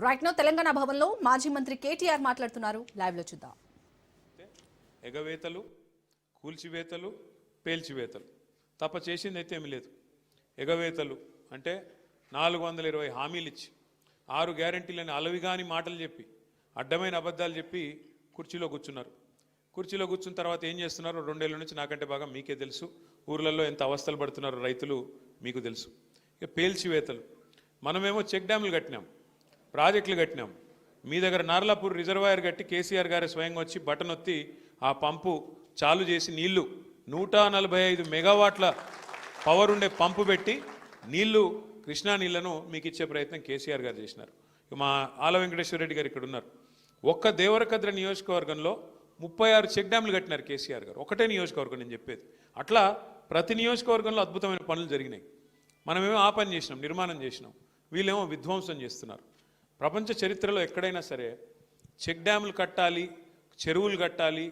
Right now Telangana భవన్లో మాజీ మంత్రి కేటీఆర్ మాట్లాడుతున్నారు. లైవ్ లో చూద్దాం. ఎగవేతలు, కూల్చివేతలు, పేల్చివేతలు తప్ప చేసింది అయితే ఏమీ లేదు. ఎగవేతలు అంటే 420 హామీలు ఇచ్చి 6 గ్యారెంటీలని అలవిగాని మాటలు చెప్పి అడ్డమైన అబద్ధాలు చెప్పి కుర్చీలో కూర్చున్నారు. కుర్చీలో కూర్చున్న తర్వాత ఏం చేస్తున్నారో 2 ఏళ్ల నుంచి నాకంటే బాగా మీకే తెలుసు. ఊర్లలో ఎంత అవస్థలు పడుతున్నారో రైతులు మీకు తెలుసు. ఇక పేల్చివేతలు, మనమేమో చెక్ డ్యాములు కట్టినాం, ప్రాజెక్టులు కట్టినాం. మీ దగ్గర నార్లాపూర్ రిజర్వాయర్ కట్టి కేసీఆర్ గారే స్వయంగా వచ్చి బటన్ ఒత్తి ఆ పంపు చాలు చేసి నీళ్లు 145 మెగావాట్ల పవర్ ఉండే పంపు పెట్టి నీళ్లు కృష్ణా నీళ్లను మీకు ఇచ్చే ప్రయత్నం కేసీఆర్ గారు చేసినారు. మా ఆల వెంకటేశ్వర రెడ్డి గారు ఇక్కడ ఉన్నారు. ఒక్క దేవరకద్ర నియోజకవర్గంలో 36 చెక్ డ్యాములు కట్టినారు కేసీఆర్ గారు. ఒకటే నియోజకవర్గం నేను చెప్పేది. అట్లా ప్రతి నియోజకవర్గంలో అద్భుతమైన పనులు జరిగినాయి. మనమేమో ఆ పని చేసినాం, నిర్మాణం చేసినాం, వీళ్ళేమో విధ్వంసం చేస్తున్నారు. ప్రపంచ చరిత్రలో ఎక్కడైనా సరే చెక్ డ్యాములు కట్టాలి, చెరువులు కట్టాలి,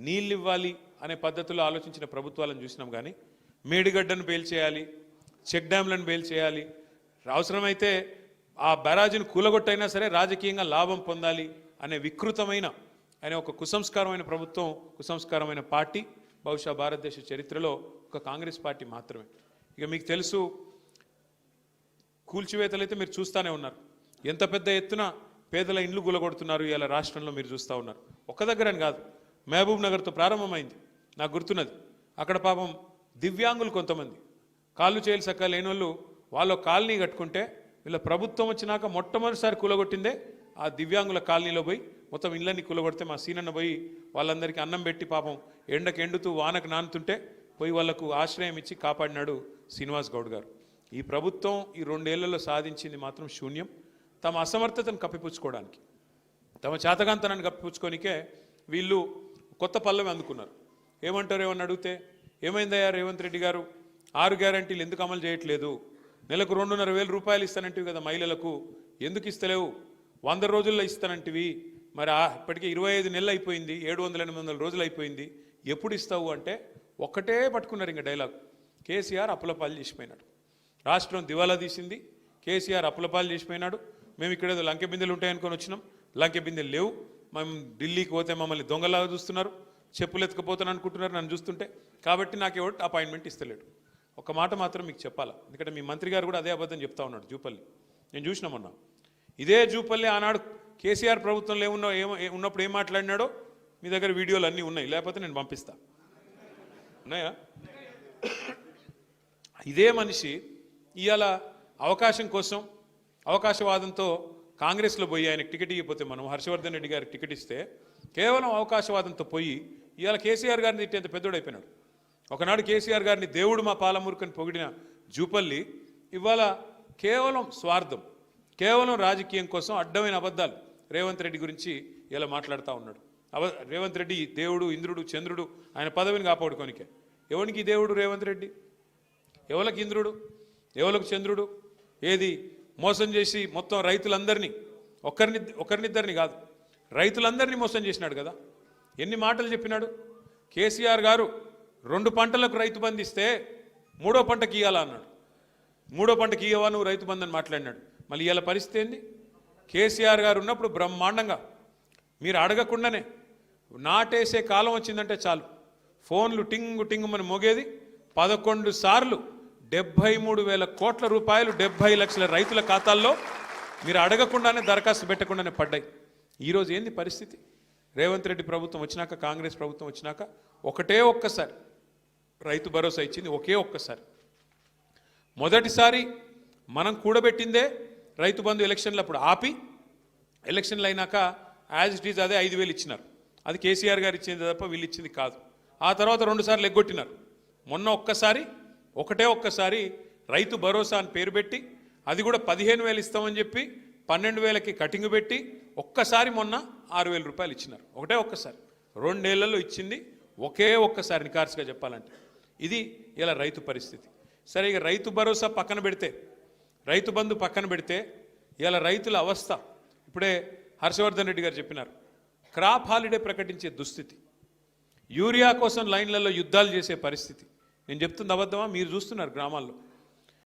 నీళ్ళు ఇవ్వాలి అనే పద్ధతిలో ఆలోచించిన ప్రభుత్వాలను చూసినాం. కానీ మేడిగడ్డను పేల్చేయాలి, చెక్ డ్యాములను పేల్చేయాలి, అవసరమైతే ఆ బ్యారాజీని కూలగొట్టైనా సరే రాజకీయంగా లాభం పొందాలి అనే వికృతమైన అనే ఒక కుసంస్కారమైన ప్రభుత్వం, కుసంస్కారమైన పార్టీ బహుశా భారతదేశ చరిత్రలో ఒక కాంగ్రెస్ పార్టీ మాత్రమే. ఇక మీకు తెలుసు, కూల్చివేతలు అయితే మీరు చూస్తూనే ఉన్నారు. ఎంత పెద్ద ఎత్తున పేదల ఇండ్లు గులగొడుతున్నారు ఇలా రాష్ట్రంలో మీరు చూస్తూ ఉన్నారు. ఒక్క దగ్గరని కాదు, మహబూబ్ నగర్తో ప్రారంభమైంది. నాకు గుర్తున్నది, అక్కడ పాపం దివ్యాంగులు కొంతమంది కాళ్ళు చేయలు సక్క లేని వాళ్ళు వాళ్ళ కాలనీ కట్టుకుంటే వీళ్ళ ప్రభుత్వం వచ్చినాక మొట్టమొదటిసారి కూలగొట్టిందే ఆ దివ్యాంగుల కాలనీలో పోయి మొత్తం ఇళ్ళని కూలగొడితే మా సీనన్న పోయి వాళ్ళందరికీ అన్నం పెట్టి పాపం ఎండకు ఎండుతూ వానకు నానుతుంటే పోయి వాళ్లకు ఆశ్రయం ఇచ్చి కాపాడినాడు శ్రీనివాస్ గౌడ్ గారు. ఈ ప్రభుత్వం ఈ 2 ఏళ్లలో సాధించింది మాత్రం శూన్యం. తమ అసమర్థతను కప్పిపుచ్చుకోవడానికి, తమ చేతగాంతనాన్ని కప్పిపుచ్చుకోనికే వీళ్ళు కొత్త పల్లవి అందుకున్నారు. ఏమంటారు ఏమని అడిగితే, ఏమైందయ్యా రేవంత్ రెడ్డి గారు, 6 గ్యారంటీలు ఎందుకు అమలు చేయట్లేదు? నెలకు 2,500,000 రూపాయలు ఇస్తానంటివి కదా మహిళలకు, ఎందుకు ఇస్తలేవు? 100 రోజుల్లో ఇస్తానంటివి, మరి ఇప్పటికే 25 నెలలు అయిపోయింది, 700-800 రోజులు అయిపోయింది, ఎప్పుడు ఇస్తావు అంటే ఒక్కటే పట్టుకున్నారు ఇంకా డైలాగ్. కేసీఆర్ అప్పులపాలు చేసిపోయినాడు, రాష్ట్రం దివాలా తీసింది, కేసీఆర్ అప్పులపాలు చేసిపోయినాడు. మేము ఇక్కడేదో లంకె బిందెలు ఉంటాయనుకొని వచ్చినాం, లంకె బిందెలు లేవు. మేము ఢిల్లీకి పోతే మమ్మల్ని దొంగలాగా చూస్తున్నారు, చెప్పులు ఎత్తుకుపోతాను అనుకుంటున్నారు నన్ను చూస్తుంటే, కాబట్టి నాకు ఎవరు అపాయింట్మెంట్ ఇస్తలేడు. ఒక మాట మాత్రం మీకు చెప్పాలా, ఎందుకంటే మీ మంత్రి గారు కూడా అదే అబద్ధం చెప్తా ఉన్నాడు. జూపల్లి నేను చూసినామన్నా, ఇదే జూపల్లి ఆనాడు కేసీఆర్ ప్రభుత్వంలో ఉన్నప్పుడు ఏం మాట్లాడినాడో మీ దగ్గర వీడియోలు అన్నీ ఉన్నాయి, లేకపోతే నేను పంపిస్తా. ఉన్నాయా? ఇదే మనిషి ఇవాళ అవకాశం కోసం అవకాశవాదంతో కాంగ్రెస్లో పోయి ఆయనకు టికెట్ ఇవ్వకపోతే, మనం హర్షవర్ధన్ రెడ్డి గారికి టికెట్ ఇస్తే కేవలం అవకాశవాదంతో పోయి ఇవాళ కేసీఆర్ గారిని తిట్టేంత పెద్దోడైపోయినాడు. ఒకనాడు కేసీఆర్ గారిని దేవుడు మా పాలమూరుకని పొగిడిన జూపల్లి ఇవాళ కేవలం స్వార్థం, కేవలం రాజకీయం కోసం అడ్డమైన అబద్ధాలు రేవంత్ రెడ్డి గురించి ఇలా మాట్లాడుతూ ఉన్నాడు. రేవంత్ రెడ్డి దేవుడు, ఇంద్రుడు, చంద్రుడు, ఆయన పదవిని కాపాడుకోనికే. ఎవరికి దేవుడు రేవంత్ రెడ్డి? ఎవరికి ఇంద్రుడు? ఎవరికి చంద్రుడు? ఏది మోసం చేసి మొత్తం రైతులందరినీ, ఒకరినిద్దరిని కాదు, రైతులందరినీ మోసం చేసినాడు కదా. ఎన్ని మాటలు చెప్పినాడు కేసీఆర్ గారు. 2 పంటలకు రైతు బంధు ఇస్తే 3వ పంటకి ఇవ్వాలా అన్నాడు. 3వ పంటకి ఇవ్వవా నువ్వు రైతు బంధు అని మాట్లాడినాడు. మళ్ళీ ఇవాళ పరిస్థితి ఏంది? కేసీఆర్ గారు ఉన్నప్పుడు బ్రహ్మాండంగా మీరు అడగకుండానే నాటేసే కాలం వచ్చిందంటే చాలు ఫోన్లు టింగు టింగు మన మోగేది. 11 సార్లు 73,000 కోట్ల రూపాయలు 70 లక్షల రైతుల ఖాతాల్లో మీరు అడగకుండానే దరఖాస్తు పెట్టకుండానే పడ్డాయి. ఈరోజు ఏంది పరిస్థితి? రేవంత్ రెడ్డి ప్రభుత్వం వచ్చినాక, కాంగ్రెస్ ప్రభుత్వం వచ్చినాక ఒక్కసారి రైతు భరోసా ఇచ్చింది, ఒకే ఒక్కసారి. మొదటిసారి మనం కూడబెట్టిందే రైతు బంధు ఎలక్షన్లు అప్పుడు ఆపి, ఎలక్షన్లు అయినాక యాజ్ ఇట్ ఈజ్ అదే 5,000 ఇచ్చినారు. అది కేసీఆర్ గారు ఇచ్చింది తప్ప వీళ్ళు ఇచ్చింది కాదు. ఆ తర్వాత 2 సార్లు ఎగ్గొట్టినారు. మొన్న ఒక్కసారి రైతు భరోసా అని పేరు పెట్టి, అది కూడా 15,000 ఇస్తామని చెప్పి 12,000కి కటింగ్ పెట్టి ఒక్కసారి మొన్న 6,000 రూపాయలు ఇచ్చినారు. ఒక్కసారి 2 ఏళ్లలో ఇచ్చింది ఒక్కసారి. నికార్సుగా చెప్పాలంటే ఇది ఇలా రైతు పరిస్థితి. సరే, ఇక రైతు భరోసా పక్కన పెడితే, రైతు బంధు పక్కన పెడితే ఇలా రైతుల అవస్థ ఇప్పుడే హర్షవర్ధన్ రెడ్డి గారు చెప్పినారు. క్రాప్ హాలిడే ప్రకటించే దుస్థితి, యూరియా కోసం లైన్లలో యుద్ధాలు చేసే పరిస్థితి. నేను చెప్తుంది అబద్ధమా? మీరు చూస్తున్నారు గ్రామాల్లో.